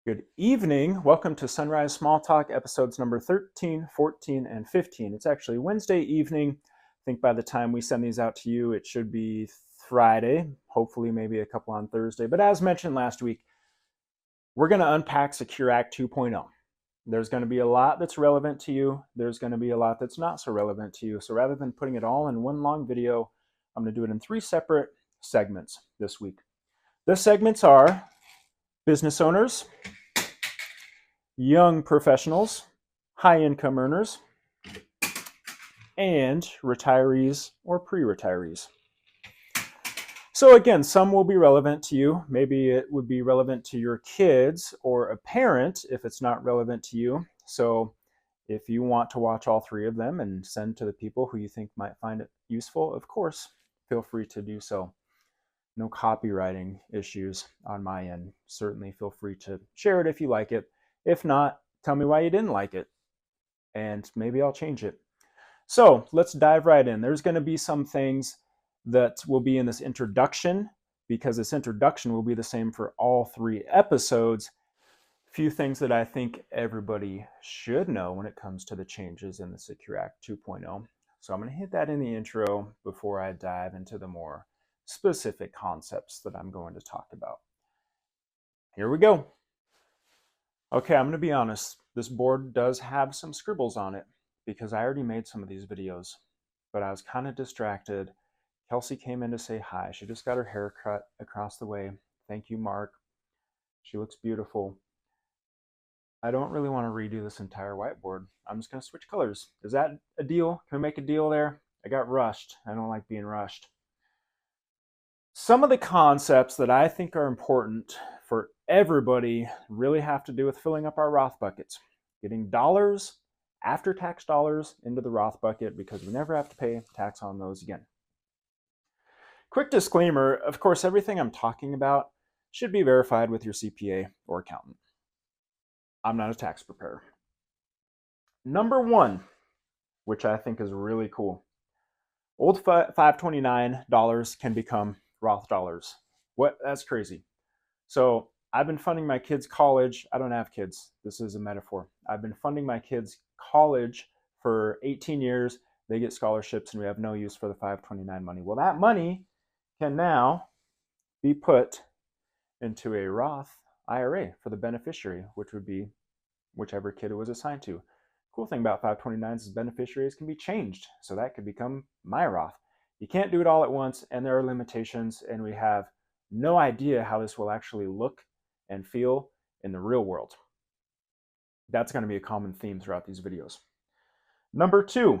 Good evening. Welcome to Sunrise Small Talk, episodes number 13, 14, and 15. It's actually Wednesday evening. I think by the time we send these out to you, it should be Friday, hopefully maybe a couple on Thursday. But as mentioned last week, we're going to unpack Secure Act 2.0. There's going to be a lot that's relevant to you. There's going to be a lot that's not so relevant to you. So rather than putting it all in one long video, I'm going to do it in 3 separate segments this week. The segments are business owners, young professionals, high-income earners, and retirees or pre-retirees. So again, some will be relevant to you. Maybe it would be relevant to your kids or a parent if it's not relevant to you. So if you want to watch all 3 of them and send to the people who you think might find it useful, of course, feel free to do so. No copywriting issues on my end. Certainly feel free to share it if you like it. If not, tell me why you didn't like it, and maybe I'll change it. So let's dive right in. There's going to be some things that will be in this introduction, because this introduction will be the same for all 3 episodes. A few things that I think everybody should know when it comes to the changes in the Secure Act 2.0. So I'm going to hit that in the intro before I dive into the more specific concepts that I'm going to talk about. Here we go. Okay, I'm going to be honest. This board does have some scribbles on it because I already made some of these videos, but I was kind of distracted. Kelsey came in to say hi. She just got her hair cut across the way. Thank you, Mark. She looks beautiful. I don't really want to redo this entire whiteboard. I'm just going to switch colors. Is that a deal? Can we make a deal there? I got rushed. I don't like being rushed. Some of the concepts that I think are important for everybody really have to do with filling up our Roth buckets, getting dollars, after-tax dollars, into the Roth bucket, because we never have to pay tax on those again. Quick disclaimer, of course, everything I'm talking about should be verified with your CPA or accountant. I'm not a tax preparer. Number 1, which I think is really cool. Old $529 can become Roth dollars. What? That's crazy. So I've been funding my kids' college. I don't have kids. This is a metaphor. I've been funding my kids' college for 18 years. They get scholarships and we have no use for the 529 money. Well, that money can now be put into a Roth IRA for the beneficiary, which would be whichever kid it was assigned to. Cool thing about 529s is beneficiaries can be changed. So that could become my Roth. You can't do it all at once, and there are limitations, and we have no idea how this will actually look and feel in the real world. That's going to be a common theme throughout these videos. Number 2,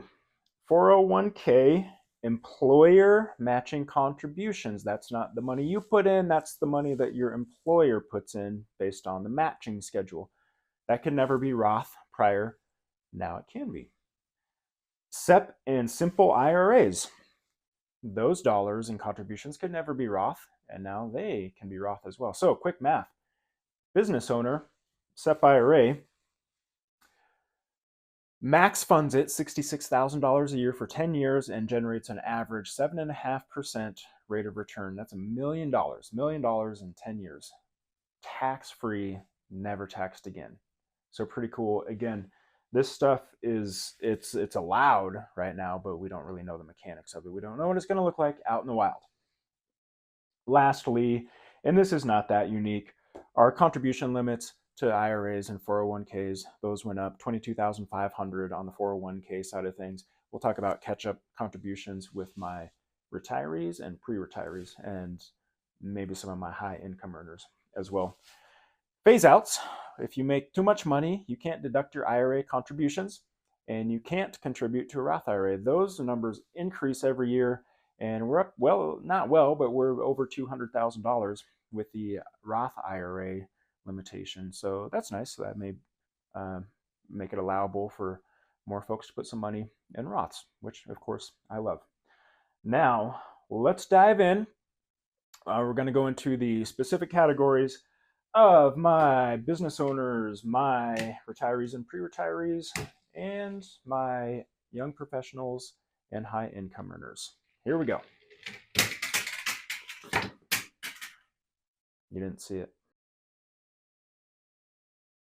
401k employer matching contributions. That's not the money you put in, that's the money that your employer puts in based on the matching schedule. That could never be Roth prior. Now it can be. SEP and simple IRAs. Those dollars and contributions could never be Roth, and now they can be Roth as well. So quick math. Business owner, SEP IRA, max funds it $66,000 a year for 10 years and generates an average 7.5% rate of return. That's $1 million. $1 million in 10 years. Tax-free, never taxed again. So pretty cool. Again, this stuff it's allowed right now, but we don't really know the mechanics of it. We don't know what it's going to look like out in the wild. Lastly, and this is not that unique, our contribution limits to IRAs and 401ks, those went up $22,500 on the 401k side of things. We'll talk about catch-up contributions with my retirees and pre-retirees, and maybe some of my high-income earners as well. Phase outs. If you make too much money, you can't deduct your IRA contributions, and you can't contribute to a Roth IRA. Those numbers increase every year, and we're up, well, not well, but we're over $200,000 with the Roth IRA limitation. So that's nice. So that may make it allowable for more folks to put some money in Roths, which of course I love. Now, let's dive in. We're going to go into the specific categories of my business owners, my retirees and pre-retirees, and my young professionals and high income earners. Here we go. You didn't see it.